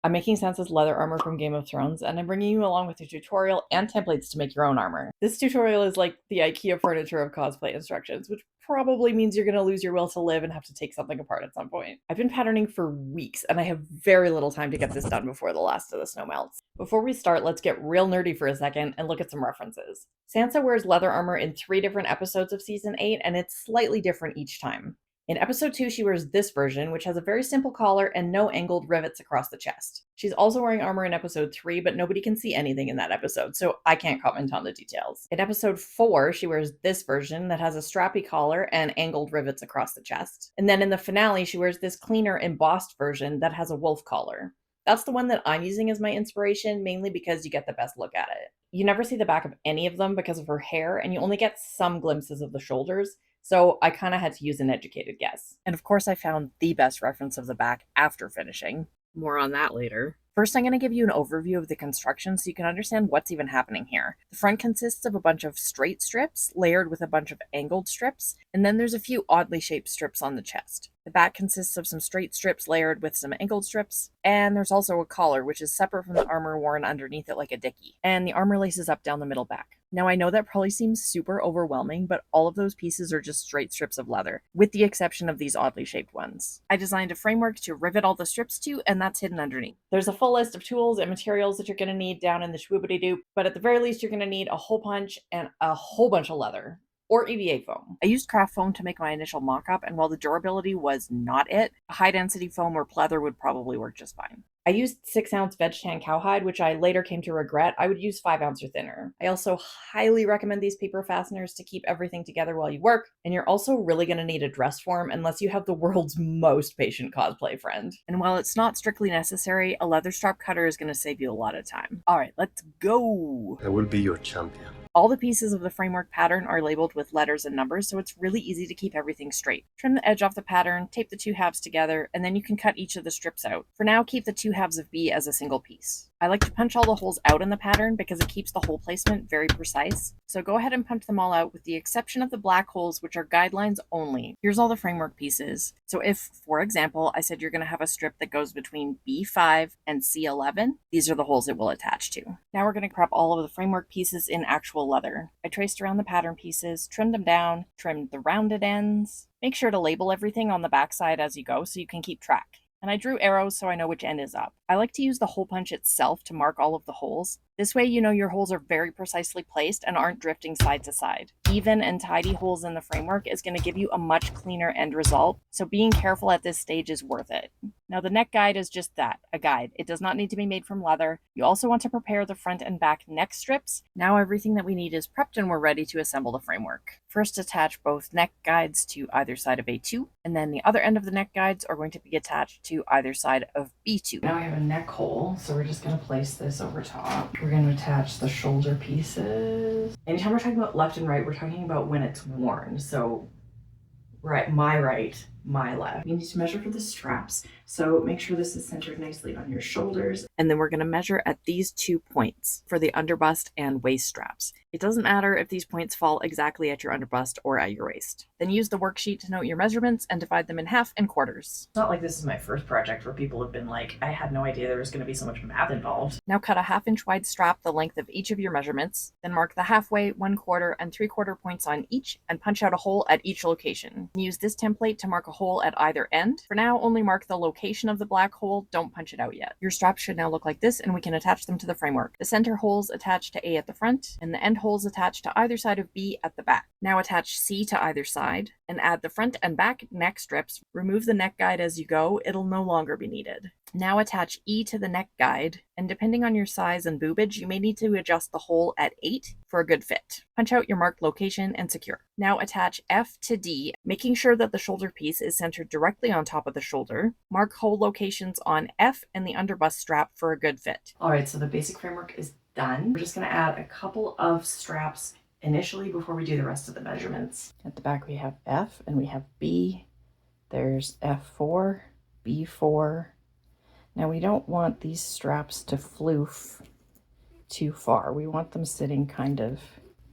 I'm making Sansa's leather armor from Game of Thrones, and I'm bringing you along with a tutorial and templates to make your own armor. This tutorial is like the IKEA furniture of cosplay instructions, which probably means you're going to lose your will to live and have to take something apart at some point. I've been patterning for weeks, and I have very little time to get this done before the last of the snow melts. Before we start, let's get real nerdy for a second and look at some references. Sansa wears leather armor in 3 different episodes of Season 8, and it's slightly different each time. In episode 2, she wears this version, which has a very simple collar and no angled rivets across the chest. She's also wearing armor in episode 3, but nobody can see anything in that episode, so I can't comment on the details. In episode 4, she wears this version that has a strappy collar and angled rivets across the chest. And then in the finale, she wears this cleaner embossed version that has a wolf collar. That's the one that I'm using as my inspiration, mainly because you get the best look at it. You never see the back of any of them because of her hair, and you only get some glimpses of the shoulders, so I kind of had to use an educated guess. And of course, I found the best reference of the back after finishing. More on that later. First, I'm going to give you an overview of the construction so you can understand what's even happening here. The front consists of a bunch of straight strips layered with a bunch of angled strips, and then there's a few oddly shaped strips on the chest. The back consists of some straight strips layered with some angled strips, and there's also a collar, which is separate from the armor worn underneath it like a dicky, and the armor laces up down the middle back. Now, I know that probably seems super overwhelming, but all of those pieces are just straight strips of leather, with the exception of these oddly shaped ones. I designed a framework to rivet all the strips to, and that's hidden underneath. There's a full list of tools and materials that you're going to need down in the shwoobity-doop, but at the very least, you're going to need a hole punch and a whole bunch of leather. Or EVA foam. I used craft foam to make my initial mock-up, and while the durability was not it, a high-density foam or pleather would probably work just fine. I used 6-ounce veg tan cowhide, which I later came to regret. I would use 5-ounce or thinner. I also highly recommend these paper fasteners to keep everything together while you work, and you're also really going to need a dress form unless you have the world's most patient cosplay friend. And while it's not strictly necessary, a leather strap cutter is going to save you a lot of time. Alright, let's go! I will be your champion. All the pieces of the framework pattern are labeled with letters and numbers, so it's really easy to keep everything straight. Trim the edge off the pattern, tape the 2 halves together, and then you can cut each of the strips out. For now, keep the 2 halves of B as a single piece. I like to punch all the holes out in the pattern because it keeps the hole placement very precise. So go ahead and punch them all out with the exception of the black holes, which are guidelines only. Here's all the framework pieces. So if, for example, I said you're going to have a strip that goes between B5 and C11, these are the holes it will attach to. Now we're going to prep all of the framework pieces in actual leather. I traced around the pattern pieces, trimmed them down, trimmed the rounded ends. Make sure to label everything on the backside as you go so you can keep track. And I drew arrows so I know which end is up. I like to use the hole punch itself to mark all of the holes. This way you know your holes are very precisely placed and aren't drifting side to side. Even and tidy holes in the framework is going to give you a much cleaner end result, so being careful at this stage is worth it. Now the neck guide is just that, a guide. It does not need to be made from leather. You also want to prepare the front and back neck strips. Now everything that we need is prepped and we're ready to assemble the framework. First, attach both neck guides to either side of A2, and then the other end of the neck guides are going to be attached to either side of B2. Now we have a neck hole, so we're just going to place this over top. We're going to attach the shoulder pieces. Anytime we're talking about left and right, we're talking about when it's worn. So right, my left. You need to measure for the straps, so make sure this is centered nicely on your shoulders. And then we're going to measure at these 2 points for the underbust and waist straps. It doesn't matter if these points fall exactly at your underbust or at your waist. Then use the worksheet to note your measurements and divide them in half and quarters. It's not like this is my first project where people have been like, I had no idea there was going to be so much math involved. Now cut a 1/2 inch wide strap the length of each of your measurements, then mark the halfway, 1/4, and 3/4 points on each, and punch out a hole at each location. Use this template to mark a hole at either end. For now, only mark the location of the black hole, don't punch it out yet. Your straps should now look like this, and we can attach them to the framework. The center holes attach to A at the front, and the end holes attach to either side of B at the back. Now attach C to either side, and add the front and back neck strips. Remove the neck guide as you go, it'll no longer be needed. Now attach E to the neck guide, and depending on your size and boobage, you may need to adjust the hole at 8 for a good fit. Punch out your marked location and secure. Now attach F to D, making sure that the shoulder piece is centered directly on top of the shoulder. Mark hole locations on F and the underbust strap for a good fit. Alright, so the basic framework is done. We're just going to add a couple of straps initially before we do the rest of the measurements. At the back we have F and we have B. There's F4, B4. Now we don't want these straps to floof too far. We want them sitting kind of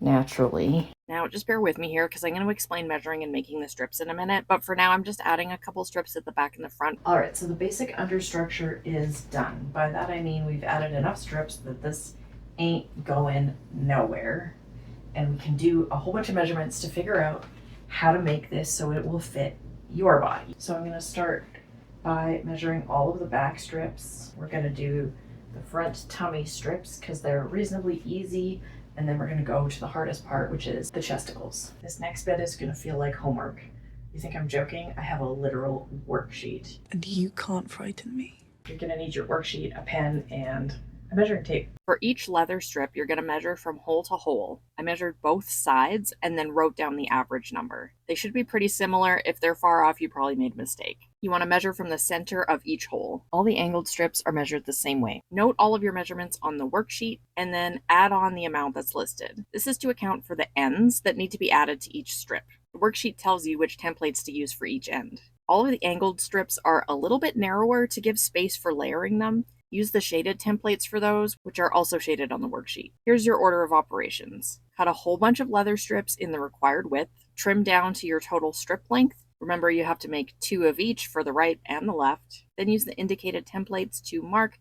naturally. Now, just bear with me here because I'm going to explain measuring and making the strips in a minute, but for now I'm just adding a couple strips at the back and the front. All right, so the basic understructure is done. By that I mean we've added enough strips that this ain't going nowhere. And we can do a whole bunch of measurements to figure out how to make this so it will fit your body. So I'm going to start by measuring all of the back strips. We're going to do the front tummy strips because they're reasonably easy, and then we're going to go to the hardest part, which is the chesticles. This next bit is going to feel like homework. You think I'm joking? I have a literal worksheet. And you can't frighten me. You're going to need your worksheet, a pen, and a measuring tape. For each leather strip, you're going to measure from hole to hole. I measured both sides and then wrote down the average number. They should be pretty similar. If they're far off, you probably made a mistake. You want to measure from the center of each hole. All the angled strips are measured the same way. Note all of your measurements on the worksheet and then add on the amount that's listed. This is to account for the ends that need to be added to each strip. The worksheet tells you which templates to use for each end. All of the angled strips are a little bit narrower to give space for layering them. Use the shaded templates for those, which are also shaded on the worksheet. Here's your order of operations. Cut a whole bunch of leather strips in the required width. Trim down to your total strip length. Remember, you have to make 2 of each for the right and the left. Then use the indicated templates to mark,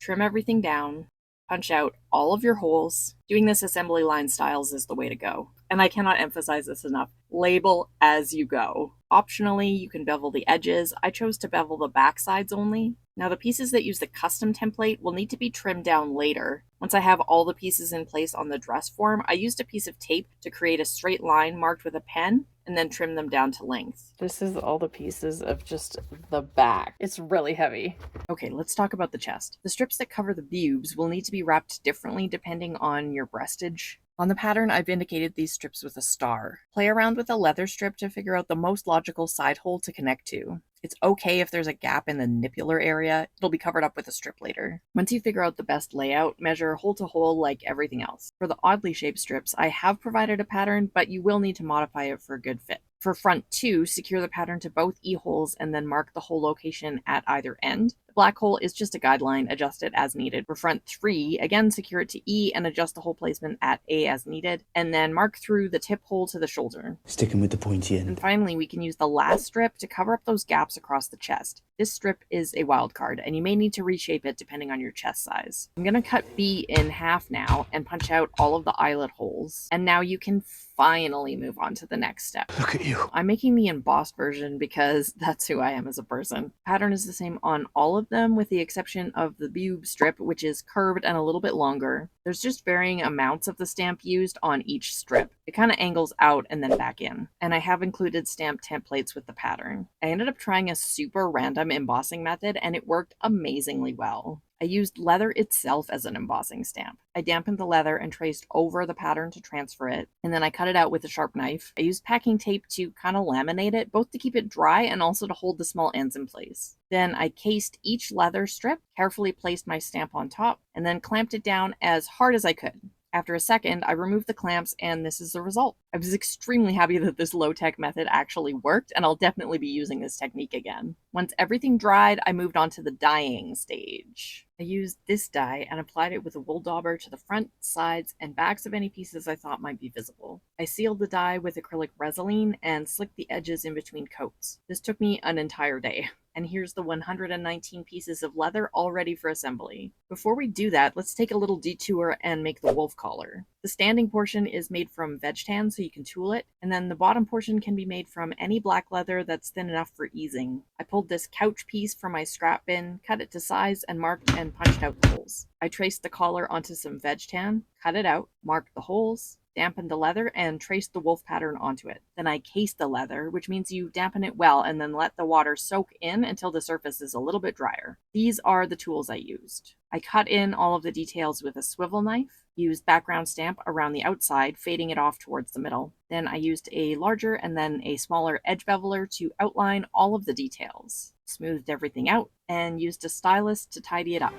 trim everything down, punch out all of your holes. Doing this assembly line styles is the way to go. And I cannot emphasize this enough. Label as you go. Optionally, you can bevel the edges. I chose to bevel the back sides only. Now, the pieces that use the custom template will need to be trimmed down later. Once I have all the pieces in place on the dress form, I used a piece of tape to create a straight line marked with a pen and then trim them down to length. This is all the pieces of just the back. It's really heavy. Okay, let's talk about the chest. The strips that cover the pubes will need to be wrapped differently depending on your breastage. On the pattern, I've indicated these strips with a star. Play around with a leather strip to figure out the most logical side hole to connect to. It's okay if there's a gap in the nipular area. It'll be covered up with a strip later. Once you figure out the best layout, measure hole to hole like everything else. For the oddly shaped strips, I have provided a pattern, but you will need to modify it for a good fit. For front 2, secure the pattern to both E-holes and then mark the hole location at either end. The black hole is just a guideline, adjust it as needed. For front 3, again secure it to E and adjust the hole placement at A as needed, and then mark through the tip hole to the shoulder. Sticking with the pointy end. And finally, we can use the last strip to cover up those gaps across the chest. This strip is a wild card, and you may need to reshape it depending on your chest size. I'm going to cut B in half now and punch out all of the eyelet holes. And now you can finally move on to the next step. Look at you. I'm making the embossed version because that's who I am as a person. Pattern is the same on all of them with the exception of the boob strip, which is curved and a little bit longer. There's just varying amounts of the stamp used on each strip. It kind of angles out and then back in. And I have included stamp templates with the pattern. I ended up trying a super random embossing method and it worked amazingly well. I used leather itself as an embossing stamp. I dampened the leather and traced over the pattern to transfer it, and then I cut it out with a sharp knife. I used packing tape to kind of laminate it, both to keep it dry and also to hold the small ends in place. Then I cased each leather strip, carefully placed my stamp on top, and then clamped it down as hard as I could. After a second, I removed the clamps and this is the result. I was extremely happy that this low-tech method actually worked, and I'll definitely be using this technique again. Once everything dried, I moved on to the dyeing stage. I used this dye and applied it with a wool dauber to the front, sides, and backs of any pieces I thought might be visible. I sealed the dye with acrylic resin and slicked the edges in between coats. This took me an entire day. And here's the 119 pieces of leather all ready for assembly. Before we do that, let's take a little detour and make the wolf collar. The standing portion is made from veg tan so you can tool it, and then the bottom portion can be made from any black leather that's thin enough for easing. I pulled this couch piece from my scrap bin, cut it to size, and marked and punched out the holes. I traced the collar onto some veg tan, cut it out, marked the holes, dampened the leather, and traced the wolf pattern onto it. Then I cased the leather, which means you dampen it well and then let the water soak in until the surface is a little bit drier. These are the tools I used. I cut in all of the details with a swivel knife, used background stamp around the outside, fading it off towards the middle. Then I used a larger and then a smaller edge beveler to outline all of the details. Smoothed everything out and used a stylus to tidy it up.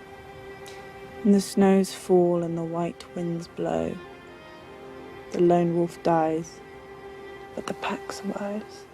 And the snows fall and the white winds blow. The lone wolf dies, but the pack survives.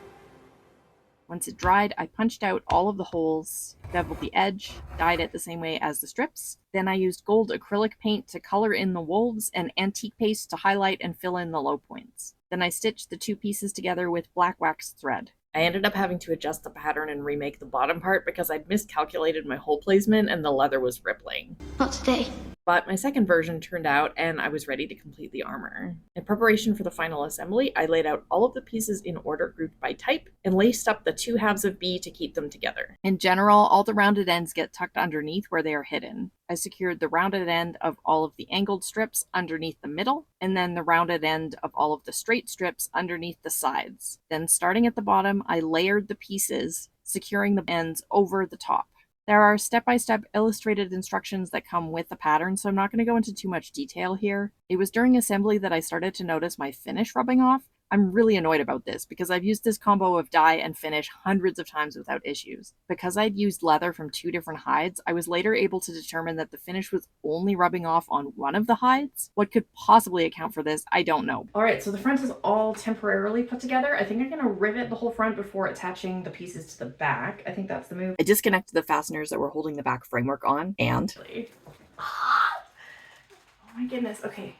Once it dried, I punched out all of the holes, beveled the edge, dyed it the same way as the strips. Then I used gold acrylic paint to color in the wolves and antique paste to highlight and fill in the low points. Then I stitched the two pieces together with black wax thread. I ended up having to adjust the pattern and remake the bottom part because I'd miscalculated my hole placement and the leather was rippling. Not today. But my second version turned out and I was ready to complete the armor. In preparation for the final assembly, I laid out all of the pieces in order grouped by type and laced up the two halves of B to keep them together. In general, all the rounded ends get tucked underneath where they are hidden. I secured the rounded end of all of the angled strips underneath the middle, and then the rounded end of all of the straight strips underneath the sides. Then starting at the bottom, I layered the pieces, securing the ends over the top. There are step-by-step illustrated instructions that come with the pattern, so I'm not going to go into too much detail here. It was during assembly that I started to notice my finish rubbing off. I'm really annoyed about this because I've used this combo of dye and finish hundreds of times without issues. Because I'd used leather from two different hides, I was later able to determine that the finish was only rubbing off on one of the hides. What could possibly account for this, I don't know. Alright, so the front is all temporarily put together. I think I'm going to rivet the whole front before attaching the pieces to the back. I think that's the move. I disconnected the fasteners that were holding the back framework on, and... Oh my goodness, okay.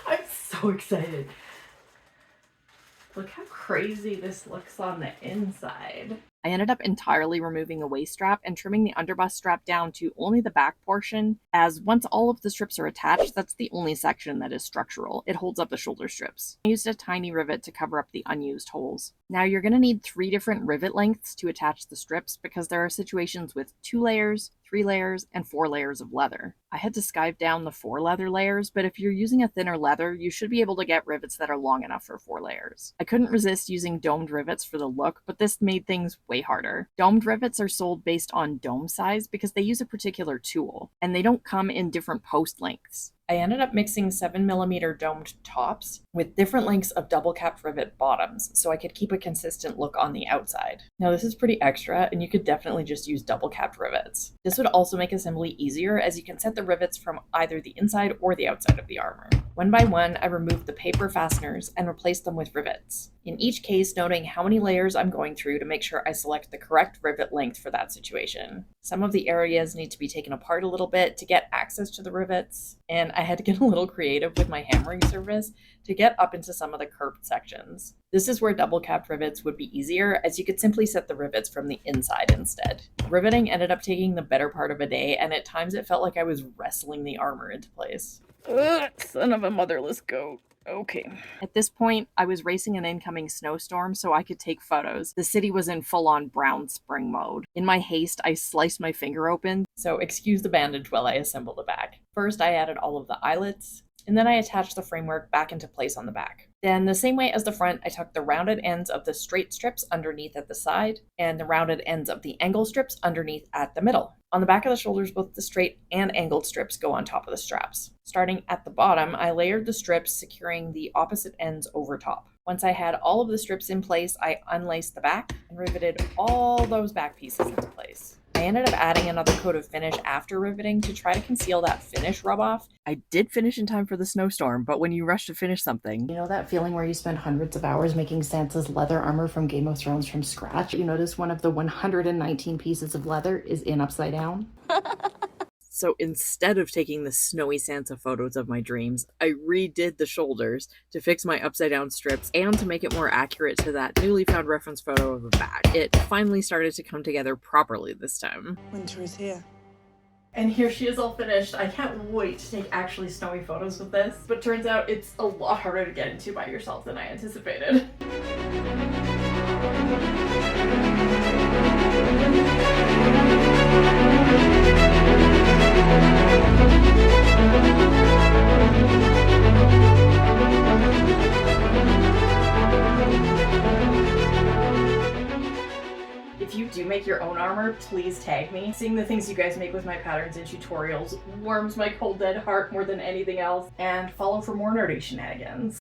I'm so excited. Look how crazy this looks on the inside. I ended up entirely removing the waist strap and trimming the underbust strap down to only the back portion, as once all of the strips are attached, that's the only section that is structural. It holds up the shoulder strips. I used a tiny rivet to cover up the unused holes. Now you're going to need 3 different rivet lengths to attach the strips because there are situations with 2 layers, 3 layers, and 4 layers of leather. I had to skive down the 4 leather layers, but if you're using a thinner leather, you should be able to get rivets that are long enough for 4 layers. I couldn't resist using domed rivets for the look, but this made things way harder. Domed rivets are sold based on dome size because they use a particular tool, and they don't come in different post lengths. I ended up mixing 7mm domed tops with different lengths of double capped rivet bottoms so I could keep a consistent look on the outside. Now this is pretty extra and you could definitely just use double capped rivets. This would also make assembly easier as you can set the rivets from either the inside or the outside of the armor. One by one, I removed the paper fasteners and replaced them with rivets. In each case, noting how many layers I'm going through to make sure I select the correct rivet length for that situation. Some of the areas need to be taken apart a little bit to get access to the rivets, and I had to get a little creative with my hammering service to get up into some of the curved sections. This is where double capped rivets would be easier, as you could simply set the rivets from the inside instead. Riveting ended up taking the better part of a day, and at times it felt like I was wrestling the armor into place. Ugh, son of a motherless goat. Okay. At this point, I was racing an incoming snowstorm so I could take photos. The city was in full-on brown spring mode. In my haste, I sliced my finger open, so excuse the bandage while I assemble the back. First, I added all of the eyelets, and then I attached the framework back into place on the back. Then, the same way as the front, I tucked the rounded ends of the straight strips underneath at the side, and the rounded ends of the angle strips underneath at the middle. On the back of the shoulders, both the straight and angled strips go on top of the straps. Starting at the bottom, I layered the strips, securing the opposite ends over top. Once I had all of the strips in place, I unlaced the back and riveted all those back pieces into place. I ended up adding another coat of finish after riveting to try to conceal that finish rub-off. I did finish in time for the snowstorm, but when you rush to finish something... You know that feeling where you spend hundreds of hours making Sansa's leather armor from Game of Thrones from scratch? You notice one of the 119 pieces of leather is in upside down? So instead of taking the snowy Sansa photos of my dreams, I redid the shoulders to fix my upside down strips and to make it more accurate to that newly found reference photo of the back. It finally started to come together properly this time. Winter is here. And here she is all finished. I can't wait to take actually snowy photos with this, but turns out it's a lot harder to get into by yourself than I anticipated. If you do make your own armor, please tag me. Seeing the things you guys make with my patterns and tutorials warms my cold dead heart more than anything else, and follow for more nerdy shenanigans.